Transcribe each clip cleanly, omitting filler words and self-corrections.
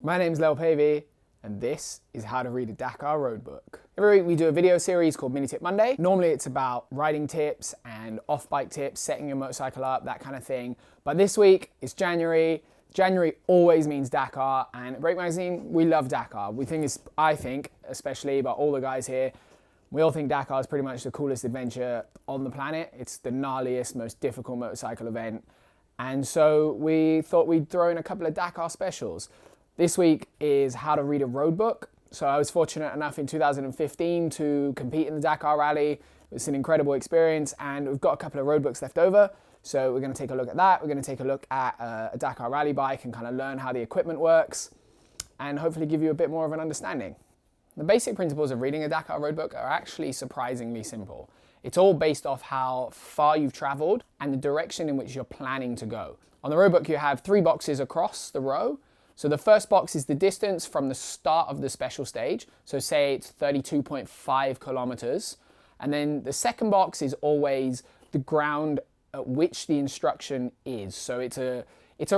My name's Lel Pavey, and this is how to read a Dakar roadbook. Every week we do a video series called Mini Tip Monday. Normally it's about riding tips and off-bike tips, setting your motorcycle up, that kind of thing. But this week it's January. January always means Dakar, and at Break Magazine, we love Dakar. I think, especially about all the guys here, we all think Dakar is pretty much the coolest adventure on the planet. It's the gnarliest, most difficult motorcycle event. And so we thought we'd throw in a couple of Dakar specials. This week is how to read a road book. So I was fortunate enough in 2015 to compete in the Dakar Rally. It was an incredible experience, and we've got a couple of road books left over. So we're going to take a look at that. We're going to take a look at a Dakar Rally bike and kind of learn how the equipment works and hopefully give you a bit more of an understanding. The basic principles of reading a Dakar road book are actually surprisingly simple. It's all based off how far you've traveled and the direction in which you're planning to go. On the road book, you have 3 boxes across the row. So the first box is the distance from the start of the special stage. So say it's 32.5 kilometers. And then the second box is always the ground at which the instruction is. So it's a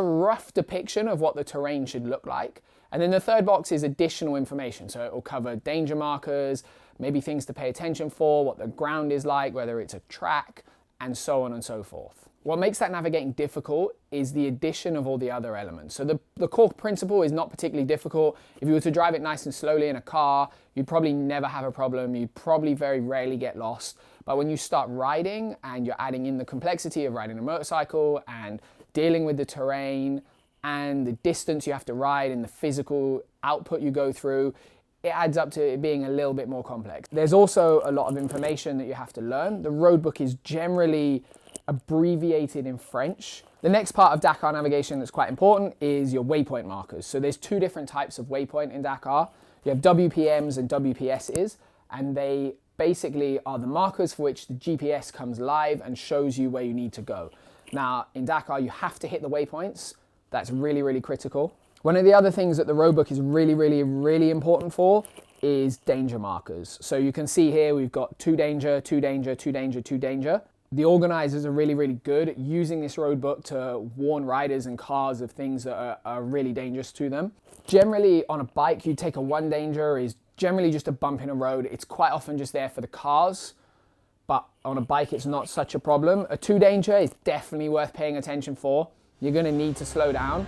rough depiction of what the terrain should look like. And then the third box is additional information. So it will cover danger markers, maybe things to pay attention for, what the ground is like, whether it's a track, and so on and so forth. What makes that navigating difficult is the addition of all the other elements. So the core principle is not particularly difficult. If you were to drive it nice and slowly in a car, you'd probably never have a problem. You'd probably very rarely get lost. But when you start riding and you're adding in the complexity of riding a motorcycle and dealing with the terrain and the distance you have to ride and the physical output you go through, it adds up to it being a little bit more complex. There's also a lot of information that you have to learn. The road book is generally abbreviated in French. The next part of Dakar navigation that's quite important is your waypoint markers. So there's 2 different types of waypoint in Dakar. You have WPMs and WPSs, and they basically are the markers for which the GPS comes live and shows you where you need to go. Now, in Dakar, you have to hit the waypoints. That's really, really critical. One of the other things that the road book is really, really, really important for is danger markers. So you can see here we've got 2 danger, 2 danger, 2 danger, 2 danger. The organizers are really, really good at using this road book to warn riders and cars of things that are really dangerous to them. Generally, on a bike, you take a 1 danger is generally just a bump in a road. It's quite often just there for the cars, but on a bike, it's not such a problem. A 2 danger is definitely worth paying attention for. You're gonna need to slow down.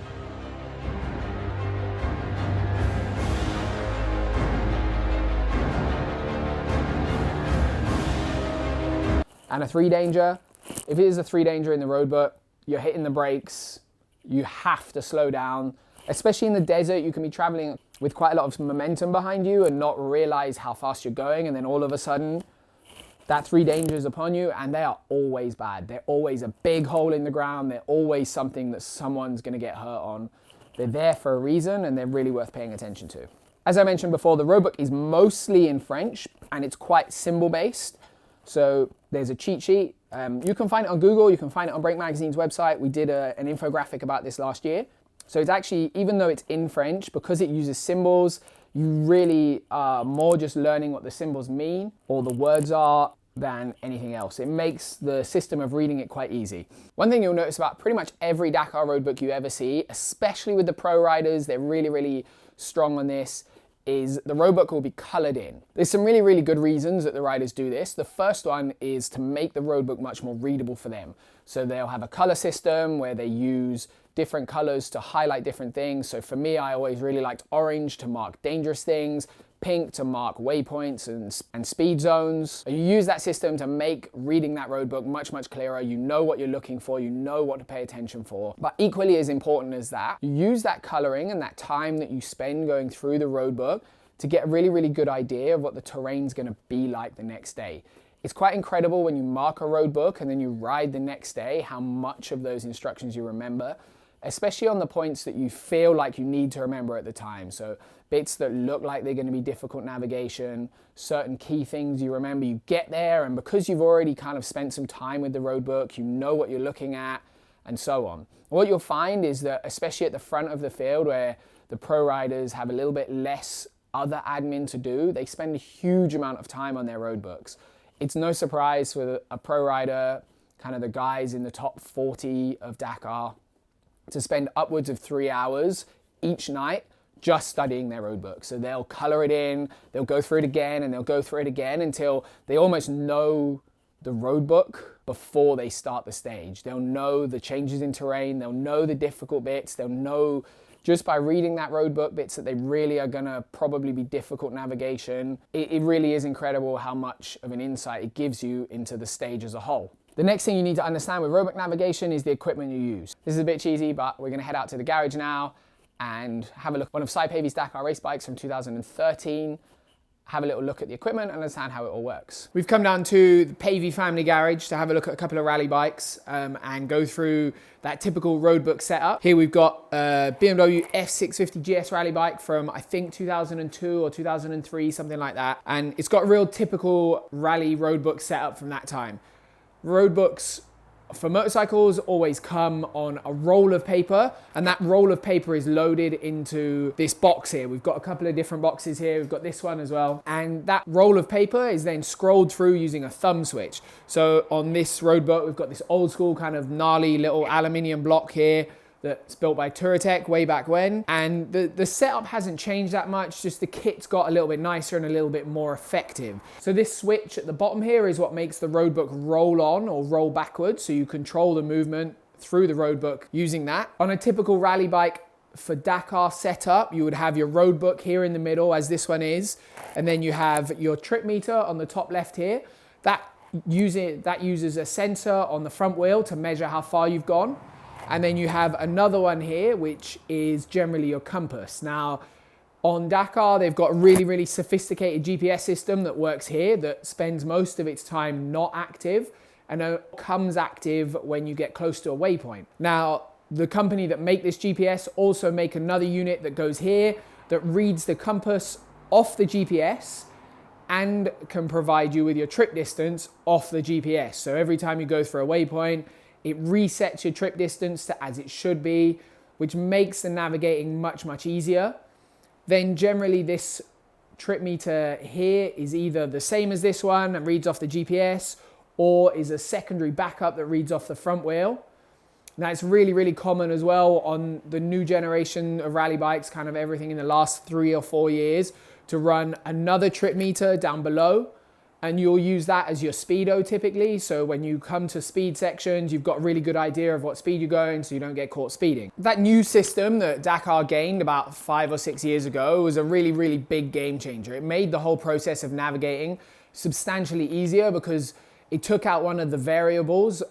And a 3 danger, if it is a 3 danger in the road book, you're hitting the brakes, you have to slow down. Especially in the desert, you can be traveling with quite a lot of momentum behind you and not realize how fast you're going, and then all of a sudden, that 3 danger is upon you, and they are always bad. They're always a big hole in the ground, they're always something that someone's gonna get hurt on. They're there for a reason, and they're really worth paying attention to. As I mentioned before, the road book is mostly in French, and it's quite symbol-based. So there's a cheat sheet. You can find it on Google, you can find it on Break Magazine's website. We did an infographic about this last year. So it's actually, even though it's in French, because it uses symbols, you really are more just learning what the symbols mean or the words are than anything else. It makes the system of reading it quite easy. One thing you'll notice about pretty much every Dakar road book you ever see, especially with the pro riders, they're really, really strong on this, is the road book will be colored in. There's some really, really good reasons that the riders do this. The first one is to make the road book much more readable for them. So they'll have a color system where they use different colors to highlight different things. So for me, I always really liked orange to mark dangerous things, pink to mark waypoints and speed zones. You use that system to make reading that road book much, much clearer. You know what you're looking for, you know what to pay attention for. But equally as important as that, you use that coloring and that time that you spend going through the road book to get a really, really good idea of what the terrain's gonna be like the next day. It's quite incredible when you mark a road book and then you ride the next day, how much of those instructions you remember, especially on the points that you feel like you need to remember at the time. So bits that look like they're gonna be difficult navigation, certain key things you remember, you get there, and because you've already kind of spent some time with the road book, you know what you're looking at, and so on. What you'll find is that, especially at the front of the field where the pro riders have a little bit less other admin to do, they spend a huge amount of time on their road books. It's no surprise for a pro rider, kind of the guys in the top 40 of Dakar, to spend upwards of 3 hours each night just studying their road book. So they'll color it in, they'll go through it again, and they'll go through it again until they almost know the road book before they start the stage. They'll know the changes in terrain, they'll know the difficult bits, they'll know just by reading that road book bits that they really are gonna probably be difficult navigation. It really is incredible how much of an insight it gives you into the stage as a whole. The next thing you need to understand with roadbook navigation is the equipment you use. This is a bit cheesy, but we're gonna head out to the garage now and have a look at one of Cy Pavey's Dakar race bikes from 2013. Have a little look at the equipment and understand how it all works. We've come down to the Pavey family garage to have a look at a couple of rally bikes and go through that typical roadbook setup. Here we've got a BMW F650 GS rally bike from I think 2002 or 2003, something like that. And it's got a real typical rally roadbook setup from that time. Roadbooks for motorcycles always come on a roll of paper, and that roll of paper is loaded into this box here. We've got a couple of different boxes here. We've got this one as well. And that roll of paper is then scrolled through using a thumb switch. So on this roadbook, we've got this old school kind of gnarly little aluminium block here that's built by Touratech way back when. And the setup hasn't changed that much, just the kit's got a little bit nicer and a little bit more effective. So this switch at the bottom here is what makes the roadbook roll on or roll backwards, so you control the movement through the roadbook using that. On a typical rally bike for Dakar setup, you would have your roadbook here in the middle, as this one is, and then you have your trip meter on the top left here. That uses a sensor on the front wheel to measure how far you've gone. And then you have another one here, which is generally your compass. Now, on Dakar, they've got a really, really sophisticated GPS system that works here that spends most of its time not active and comes active when you get close to a waypoint. Now, the company that make this GPS also make another unit that goes here that reads the compass off the GPS and can provide you with your trip distance off the GPS. So every time you go through a waypoint, it resets your trip distance to as it should be, which makes the navigating much, much easier. Then generally this trip meter here is either the same as this one and reads off the GPS, or is a secondary backup that reads off the front wheel. Now it's really, really common as well on the new generation of rally bikes, kind of everything in the last 3 or 4 years, to run another trip meter down below. And you'll use that as your speedo typically. So when you come to speed sections, you've got a really good idea of what speed you're going so you don't get caught speeding. That new system that Dakar gained about 5 or 6 years ago was a really, really big game changer. It made the whole process of navigating substantially easier because it took out one of the variables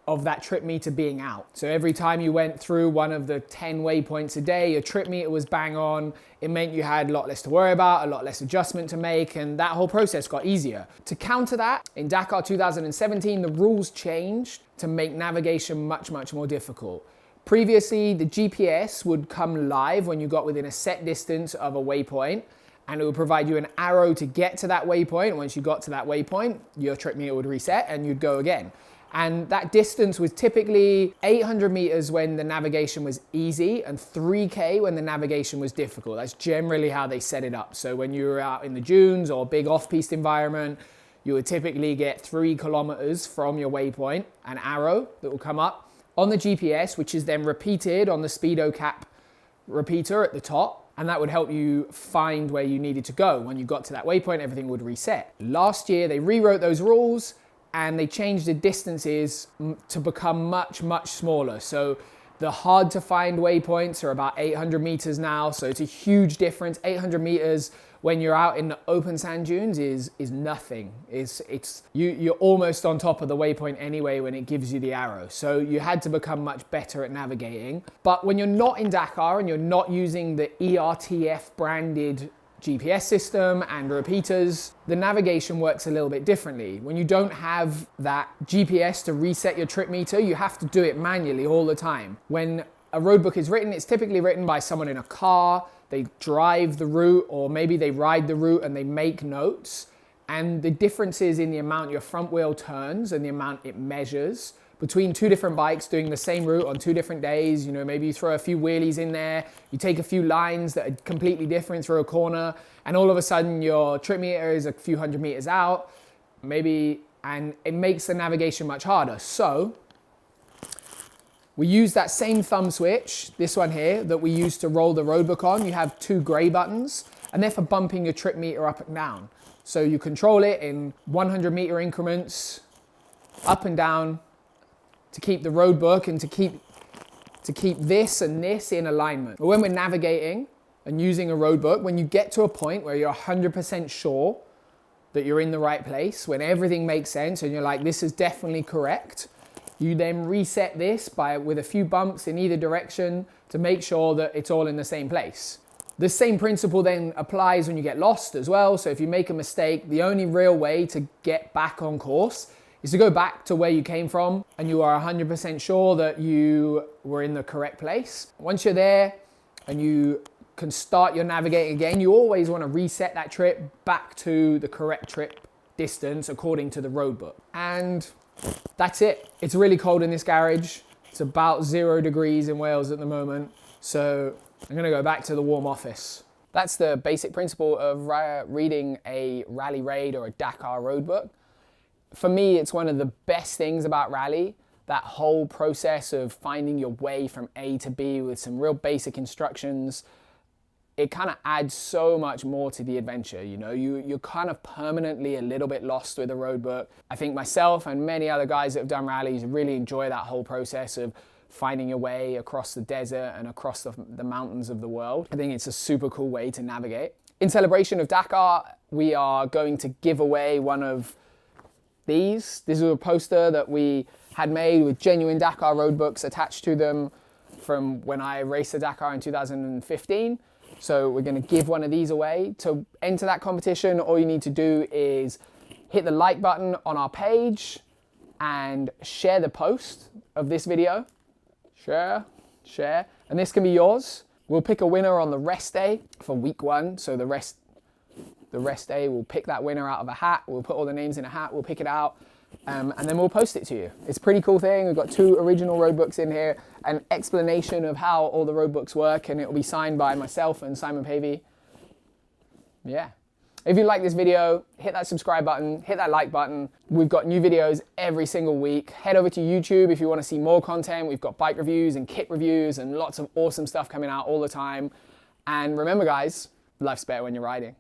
of that trip meter being out. So every time you went through one of the 10 waypoints a day, your trip meter was bang on. It meant you had a lot less to worry about, a lot less adjustment to make, and that whole process got easier. To counter that, in Dakar 2017, the rules changed to make navigation much, much more difficult. Previously, the GPS would come live when you got within a set distance of a waypoint, and it would provide you an arrow to get to that waypoint. Once you got to that waypoint, your trip meter would reset and you'd go again. And that distance was typically 800 meters when the navigation was easy and 3K when the navigation was difficult. That's generally how they set it up. So when you were out in the dunes or big off-piste environment, you would typically get 3 kilometers from your waypoint, an arrow that will come up on the GPS, which is then repeated on the Speedo cap repeater at the top. And that would help you find where you needed to go. When you got to that waypoint, everything would reset. Last year, they rewrote those rules and they changed the distances to become much, much smaller. So the hard to find waypoints are about 800 meters now. So it's a huge difference. 800 meters when you're out in the open sand dunes is nothing. You're almost on top of the waypoint anyway when it gives you the arrow. So you had to become much better at navigating. But when you're not in Dakar and you're not using the ERTF branded GPS system and repeaters, the navigation works a little bit differently. When you don't have that GPS to reset your trip meter, you have to do it manually all the time. When a roadbook is written, it's typically written by someone in a car. They drive the route, or maybe they ride the route and they make notes. And the differences in the amount your front wheel turns and the amount it measures between 2 different bikes doing the same route on 2 different days. You know, maybe you throw a few wheelies in there, you take a few lines that are completely different through a corner, and all of a sudden your trip meter is a few hundred meters out, maybe, and it makes the navigation much harder. So We use that same thumb switch, this one here, that we use to roll the roadbook on. You have 2 gray buttons, and they're for bumping your trip meter up and down. So you control it in 100 meter increments, up and down, to keep the roadbook and to keep this and this in alignment. But when we're navigating and using a roadbook, when you get to a point where you're 100% sure that you're in the right place, when everything makes sense and you're like, this is definitely correct, you then reset this with a few bumps in either direction to make sure that it's all in the same place. The same principle then applies when you get lost as well. So if you make a mistake, the only real way to get back on course is to go back to where you came from and you are 100% sure that you were in the correct place. Once you're there and you can start your navigating again, you always want to reset that trip back to the correct trip distance according to the road book. And that's it. It's really cold in this garage. It's about 0 degrees in Wales at the moment. So I'm gonna go back to the warm office. That's the basic principle of reading a rally raid or a Dakar road book. For me, it's one of the best things about rally, that whole process of finding your way from A to B with some real basic instructions. It kind of adds so much more to the adventure, you know? You're kind of permanently a little bit lost with a road book. I think myself and many other guys that have done rallies really enjoy that whole process of finding your way across the desert and across the mountains of the world. I think it's a super cool way to navigate. In celebration of Dakar, we are going to give away one of these. This is a poster that we had made with genuine Dakar road books attached to them from when I raced the Dakar in 2015. So we're going to give one of these away. To enter that competition, all you need to do is hit the like button on our page and share the post of this video. Share, and this can be yours. We'll pick a winner on the rest day for week 1. So the rest day, we'll pick that winner out of a hat. We'll put all the names in a hat, we'll pick it out, and then we'll post it to you. It's a pretty cool thing. We've got 2 original road books in here, an explanation of how all the road books work, and it will be signed by myself and Simon Pavey. Yeah. If you like this video, hit that subscribe button, hit that like button. We've got new videos every single week. Head over to YouTube if you want to see more content. We've got bike reviews and kit reviews and lots of awesome stuff coming out all the time. And remember guys, life's better when you're riding.